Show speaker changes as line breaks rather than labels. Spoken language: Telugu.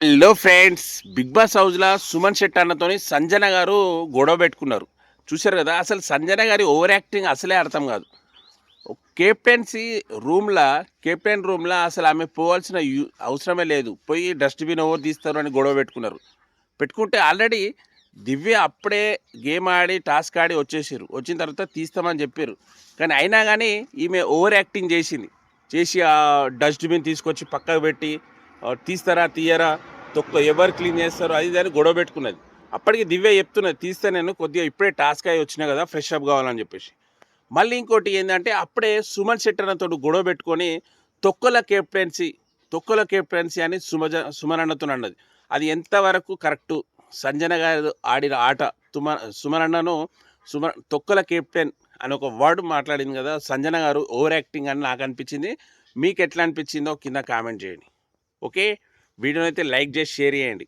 హలో ఫ్రెండ్స్, బిగ్ బాస్ హౌస్‌ల సుమన్ శెట్టి అన్నతోని సంజన గారు గొడవ పెట్టుకున్నారు. చూసారు కదా! అసలు సంజన గారి ఓవర్ యాక్టింగ్ అసలే అర్థం కాదు. కెప్టెన్సీ రూమ్‌ల కెప్టెన్ రూమ్‌ల అసలు ఆమె పోవాల్సిన అవసరమే లేదు. పోయి డస్ట్‌బిన్ ఎవరు తీస్తారు అని గొడవ పెట్టుకున్నారు. పెట్టుకుంటే ఆల్రెడీ దివ్య అప్పుడే గేమ్ ఆడి, టాస్క్ ఆడి వచ్చేసిర్రు. వచ్చిన తర్వాత తీస్తామని చెప్పిర్రు. కానీ అయినా గానీ ఈమె ఓవర్ యాక్టింగ్ చేసింది. చేసి డస్ట్‌బిన్ తీసుకొచ్చి పక్కకు పెట్టి తీస్తారా? తీయరా? ఎవరు క్లీన్ చేస్తారు? అది ఇది అని గొడవ పెట్టుకున్నది. అప్పటికి దివ్య చెప్తున్నది, తీస్తా నేను, కొద్దిగా ఇప్పుడే టాస్క్ అయ్యి వచ్చినా కదా, ఫ్రెష్ అప్ కావాలని చెప్పేసి. మళ్ళీ ఇంకోటి ఏందంటే అప్పుడే సుమన్ శెట్టి అన్నతోటి గొడవ పెట్టుకొని తొక్కల కెప్టెన్సీ, తొక్కల కెప్టెన్సీ అని సుమన్ అన్నతోని అన్నది. అది ఎంతవరకు కరెక్టు? సంజన గారు ఆడిన ఆట, సుమన్ అన్నను తొక్కల కెప్టెన్ అని ఒక వర్డ్ మాట్లాడింది కదా సంజన గారు, ఓవర్ యాక్టింగ్ అని నాకు అనిపించింది. మీకు ఎట్లా అనిపించిందో కింద కామెంట్ చేయండి. ఓకే, వీడియోనైతే లైక్ చేసి షేర్ చేయండి.